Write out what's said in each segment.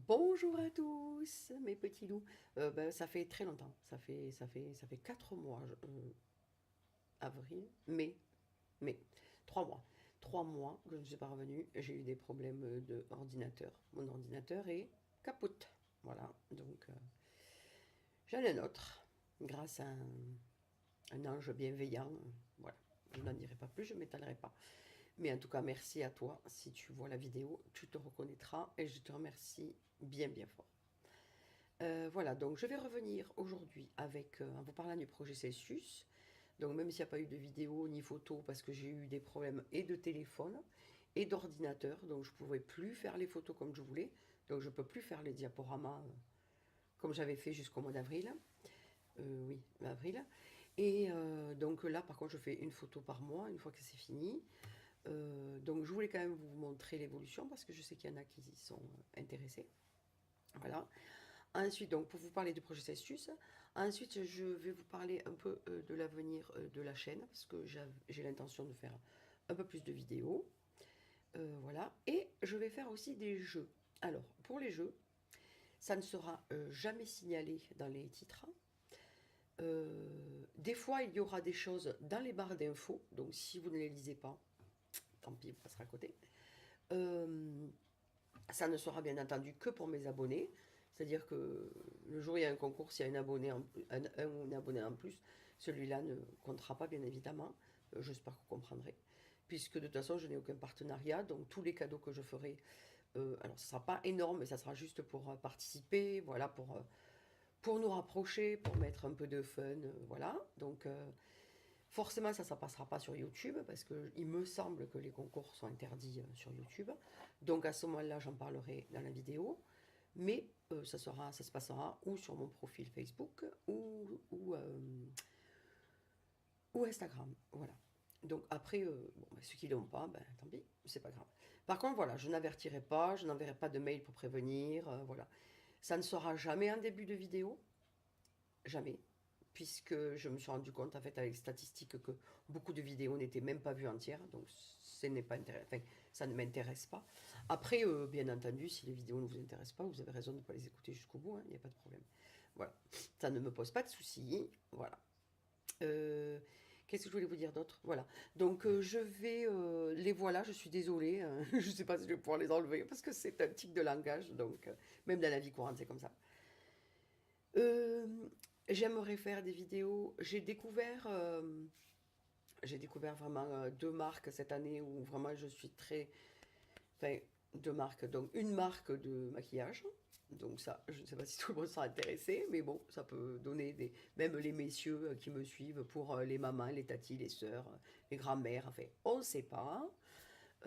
Bonjour à tous, mes petits loups. Ça fait très longtemps. Ça fait 4 mois, avril, mai, 3 mois. 3 mois que je ne suis pas revenue. J'ai eu des problèmes d'ordinateur. Mon ordinateur est capote. Voilà. Donc, j'en ai un autre. Grâce à un ange bienveillant. Voilà. Je n'en dirai pas plus, je ne m'étalerai pas. Mais en tout cas, merci à toi. Si tu vois la vidéo, tu te reconnaîtras et je te remercie bien, bien fort. Voilà, donc je vais revenir aujourd'hui en vous parlant du projet Celsius. Donc même s'il n'y a pas eu de vidéo ni photo, parce que j'ai eu des problèmes et de téléphone et d'ordinateur, donc je ne pouvais plus faire les photos comme je voulais. Donc je ne peux plus faire les diaporamas comme j'avais fait jusqu'au mois d'avril. Oui, avril. Et donc là, par contre, je fais une photo par mois, une fois que c'est fini. Donc je voulais quand même vous montrer l'évolution, parce que je sais qu'il y en a qui y sont intéressés. Voilà. Ensuite, donc, pour vous parler du projet Celsius, ensuite, je vais vous parler un peu de l'avenir de la chaîne, parce que j'ai l'intention de faire un peu plus de vidéos. Voilà. Et je vais faire aussi des jeux. Alors, pour les jeux, ça ne sera jamais signalé dans les titres. Des fois, il y aura des choses dans les barres d'infos, donc si vous ne les lisez pas, tant pis, vous passerez à côté. Euh, Ça ne sera bien entendu que pour mes abonnés. C'est-à-dire que le jour où il y a un concours, s'il y a un abonné en plus, celui-là ne comptera pas, bien évidemment. J'espère que vous comprendrez. Puisque de toute façon, je n'ai aucun partenariat. Donc tous les cadeaux que je ferai, alors ce ne sera pas énorme, mais ça sera juste pour participer, voilà, pour nous rapprocher, pour mettre un peu de fun, voilà. Donc forcément, ça ne passera pas sur YouTube, parce qu'il me semble que les concours sont interdits sur YouTube. Donc à ce moment-là, j'en parlerai dans la vidéo. Mais ça se passera ou sur mon profil Facebook ou Instagram. Voilà. Donc après, bon, ceux qui ne l'ont pas, ben, tant pis, c'est pas grave. Par contre, voilà, je n'avertirai pas, je n'enverrai pas de mail pour prévenir. Voilà. Ça ne sera jamais un début de vidéo, jamais. Puisque je me suis rendu compte, en fait, avec les statistiques, que beaucoup de vidéos n'étaient même pas vues entières. Donc ce n'est pas enfin, ça ne m'intéresse pas. Après, bien entendu, si les vidéos ne vous intéressent pas, vous avez raison de ne pas les écouter jusqu'au bout, il n'y a pas de problème. Voilà. Ça ne me pose pas de soucis. Voilà. Euh, Qu'est-ce que je voulais vous dire d'autre? Voilà. Donc je vais... les voilà, je suis désolée. Je ne sais pas si je vais pouvoir les enlever, parce que c'est un tic de langage. Donc même dans la vie courante, c'est comme ça. Euh, J'aimerais faire des vidéos. J'ai découvert vraiment deux marques cette année où vraiment je suis très... Enfin, deux marques. Donc une marque de maquillage. Donc ça, je ne sais pas si tout le monde sera intéressé, mais bon, ça peut donner des... Même les messieurs qui me suivent, pour les mamans, les tatis, les sœurs, les grands-mères, enfin, on ne sait pas.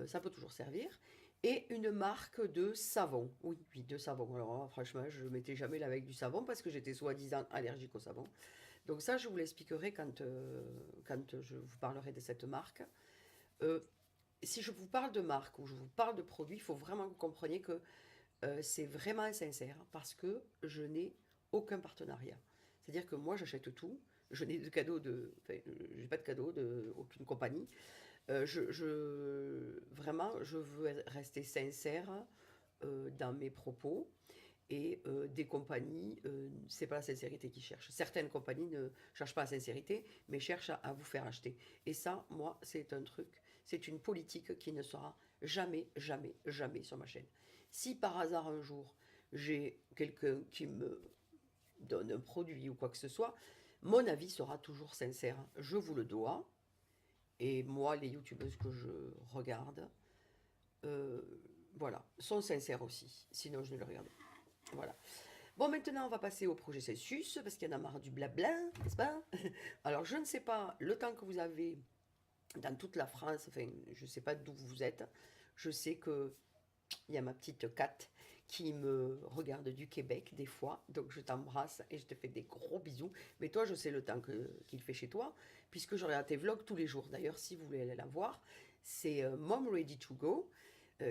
Ça peut toujours servir. Et une marque de savon. Oui, oui, de savon. Alors franchement, je ne mettais jamais là avec du savon, parce que j'étais soi-disant allergique au savon. Donc ça, je vous l'expliquerai quand je vous parlerai de cette marque. Euh, Si je vous parle de marque ou je vous parle de produit, il faut vraiment que vous compreniez que c'est vraiment sincère, parce que je n'ai aucun partenariat. C'est-à-dire que moi, j'achète tout. Je n'ai de cadeau enfin, j'ai pas de cadeau de aucune compagnie. Vraiment, je veux rester sincère dans mes propos. Et des compagnies, c'est pas la sincérité qu'ils cherchent. Certaines compagnies ne cherchent pas la sincérité, mais cherchent à vous faire acheter. Et ça, moi, c'est un truc, c'est une politique qui ne sera jamais, jamais, jamais sur ma chaîne. Si par hasard un jour j'ai quelqu'un qui me donne un produit ou quoi que ce soit, mon avis sera toujours sincère. Je vous le dois. Et moi, les youtubeuses que je regarde, euh, voilà, sont sincères aussi. Sinon, je ne le regarde pas. Voilà. Bon, maintenant, on va passer au projet Celsius, parce qu'il y en a marre du blabla, n'est-ce pas? Alors, je ne sais pas le temps que vous avez dans toute la France, enfin, je ne sais pas d'où vous êtes. Je sais que il y a ma petite Kat qui me regarde du Québec des fois, donc je t'embrasse et je te fais des gros bisous. Mais toi, je sais le temps qu'il fait chez toi, puisque je regarde tes vlogs tous les jours. D'ailleurs, si vous voulez aller la voir, c'est Mom Ready to Go,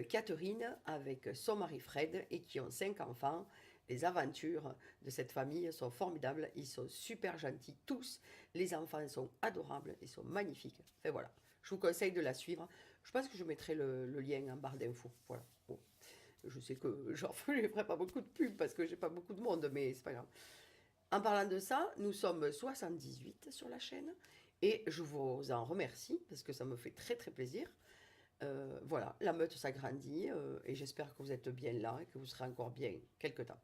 Catherine avec son mari Fred, et qui ont 5 enfants. Les aventures de cette famille sont formidables, ils sont super gentils tous, les enfants sont adorables, ils sont magnifiques. Enfin voilà, je vous conseille de la suivre. Je pense que je mettrai le lien en barre d'infos. Voilà. Bon. Je sais que j'en ferai pas beaucoup de pubs parce que j'ai pas beaucoup de monde, mais c'est pas grave. En parlant de ça, nous sommes 78 sur la chaîne et je vous en remercie parce que ça me fait très très plaisir. Voilà, la meute s'agrandit et j'espère que vous êtes bien là et que vous serez encore bien quelque temps.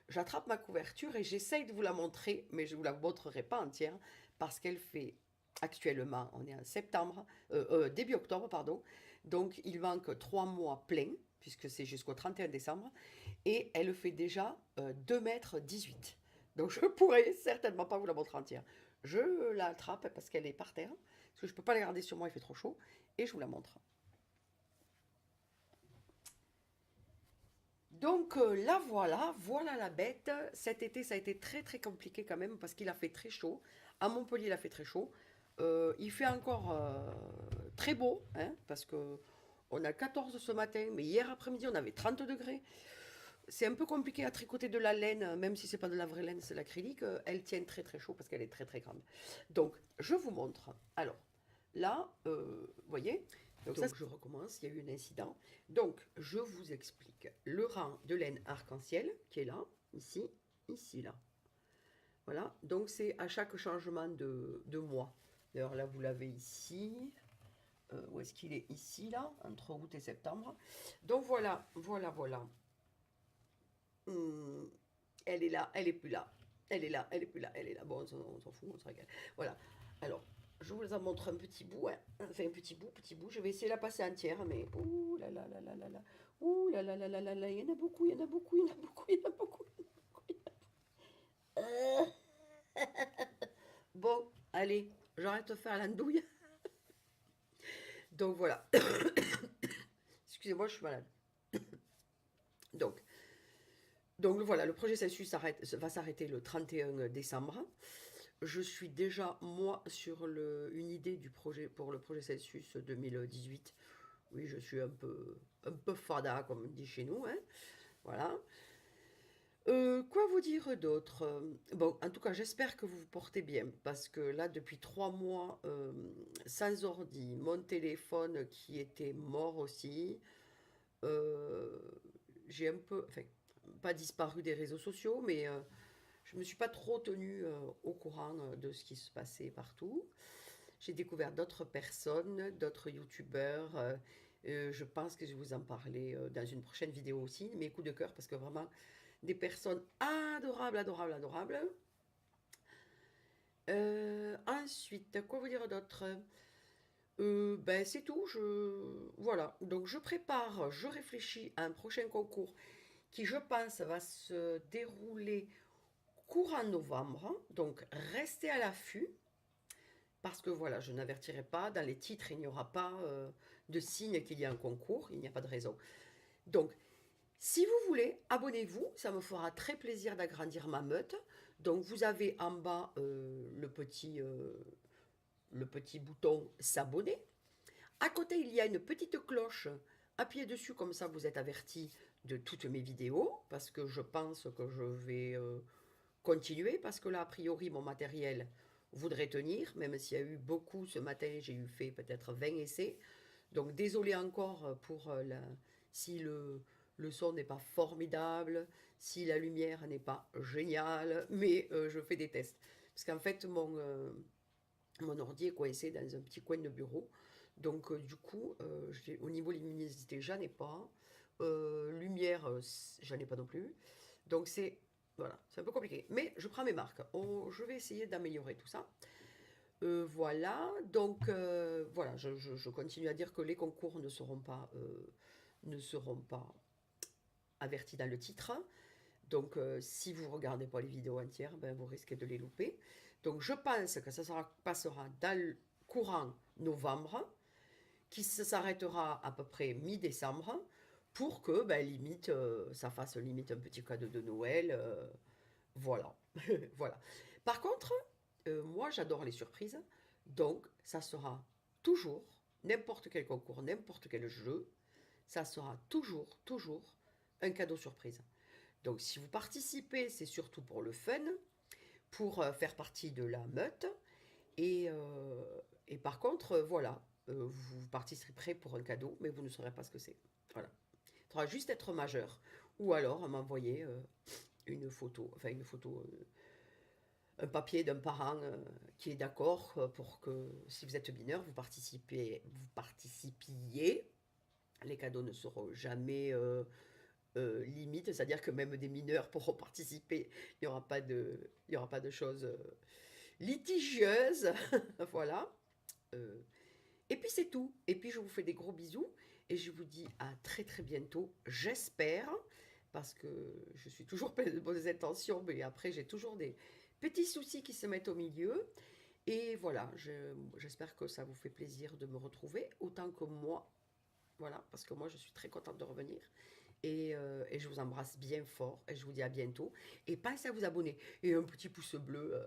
J'attrape ma couverture et j'essaye de vous la montrer, mais je ne vous la montrerai pas entière parce qu'elle fait actuellement, on est en septembre, début octobre, pardon, donc il manque 3 mois pleins, puisque c'est jusqu'au 31 décembre, et elle fait déjà 2,18 m. Donc je pourrais certainement pas vous la montrer entière. Je l'attrape parce qu'elle est par terre, parce que je ne peux pas la garder sur moi, il fait trop chaud, et je vous la montre. Donc là voilà, voilà la bête. Cet été ça a été très très compliqué quand même parce qu'il a fait très chaud. À Montpellier il a fait très chaud. Il fait encore très beau, hein, parce que on a 14 ce matin, mais hier après-midi on avait 30 degrés. C'est un peu compliqué à tricoter de la laine, même si c'est pas de la vraie laine, c'est l'acrylique. Elle tient très très chaud parce qu'elle est très très grande. Donc je vous montre. Alors là, vous voyez, donc ça, je recommence, il y a eu un incident. Donc, je vous explique. Le rang de laine arc-en-ciel qui est là, ici, ici, là. Voilà, donc c'est à chaque changement de mois. D'ailleurs, là, vous l'avez ici. Où est-ce qu'il est? Ici, là, entre août et septembre. Donc voilà, voilà, voilà. Elle est là, elle est plus là. Elle est là, elle est plus là, elle est là. Bon, on s'en fout, on se régale. Voilà. Alors, je vous en montre un petit bout, hein. Enfin, un petit bout, petit bout. Je vais essayer de la passer entière, mais ouh là là là là là là. Ouh là là là là là là. Il y en a beaucoup, il y en a beaucoup, il y en a beaucoup, il y en a beaucoup. Il y en a beaucoup, il y en a beaucoup. Bon, allez, j'arrête de faire l'andouille. Donc voilà. Excusez-moi, je suis malade. Donc, donc voilà, le projet Celsius va s'arrêter le 31 décembre. Je suis déjà, moi, sur une idée du projet pour le projet Celsius 2018. Oui, je suis un peu fada, comme on dit chez nous, hein. Voilà. Quoi vous dire d'autre? Bon, en tout cas, j'espère que vous vous portez bien, parce que là, depuis 3 mois, sans ordi, mon téléphone qui était mort aussi, euh, j'ai un peu, enfin, pas disparu des réseaux sociaux, mais je me suis pas trop tenue au courant de ce qui se passait partout. J'ai découvert d'autres personnes, d'autres youtubeurs. Je pense que je vais vous en parler dans une prochaine vidéo aussi, mes coups de cœur, parce que vraiment, des personnes adorables, adorables, adorables. Ensuite, quoi vous dire d'autre? Ben, c'est tout. Voilà. Donc, je prépare, je réfléchis à un prochain concours qui, je pense, va se dérouler courant novembre. Donc, restez à l'affût. Parce que voilà, je n'avertirai pas, dans les titres, il n'y aura pas de signe qu'il y a un concours, il n'y a pas de raison. Donc, si vous voulez, abonnez-vous, ça me fera très plaisir d'agrandir ma meute. Donc, vous avez en bas le petit bouton s'abonner. À côté, il y a une petite cloche. Appuyez dessus, comme ça vous êtes averti de toutes mes vidéos, parce que je pense que je vais continuer, parce que là, a priori, mon matériel voudrait tenir, même s'il y a eu beaucoup ce matin, j'ai eu fait peut-être 20 essais. Donc désolé encore pour si le son n'est pas formidable, si la lumière n'est pas géniale, mais je fais des tests. Parce qu'en fait, mon ordi est coincé dans un petit coin de bureau. Donc du coup, au niveau luminosité, j'en ai pas. Lumière, j'en ai pas non plus. Donc c'est voilà, c'est un peu compliqué. Mais je prends mes marques. Je vais essayer d'améliorer tout ça. Voilà, donc voilà, je continue à dire que les concours ne seront pas avertis dans le titre. Donc si vous ne regardez pas les vidéos entières, ben, vous risquez de les louper. Donc je pense que ça passera dans le courant novembre, qui s'arrêtera à peu près mi-décembre, pour que ben, limite, ça fasse limite un petit cadeau de Noël. Voilà. Voilà. Par contre, moi j'adore les surprises, donc ça sera toujours, n'importe quel concours, n'importe quel jeu, ça sera toujours, toujours un cadeau surprise. Donc si vous participez, c'est surtout pour le fun, pour faire partie de la meute, et par contre, voilà, vous participerez pour un cadeau, mais vous ne saurez pas ce que c'est. Voilà. Il faudra juste être majeur. Ou alors m'envoyer une photo, enfin une photo, un papier d'un parent qui est d'accord pour que si vous êtes mineur, vous participiez. Les cadeaux ne seront jamais limites, c'est-à-dire que même des mineurs pourront participer. Il y aura pas de choses litigieuses. Voilà. Euh, et puis c'est tout. Et puis je vous fais des gros bisous et je vous dis à très très bientôt, j'espère, parce que je suis toujours pleine de bonnes intentions, mais après j'ai toujours des petits soucis qui se mettent au milieu. Et voilà, j'espère que ça vous fait plaisir de me retrouver, autant que moi. Voilà, parce que moi je suis très contente de revenir. Et je vous embrasse bien fort et je vous dis à bientôt. Et pensez à vous abonner. Et un petit pouce bleu,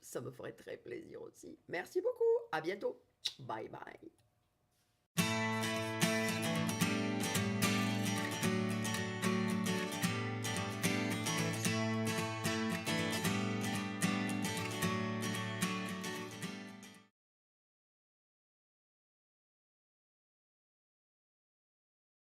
ça me ferait très plaisir aussi. Merci beaucoup. À bientôt. Bye bye.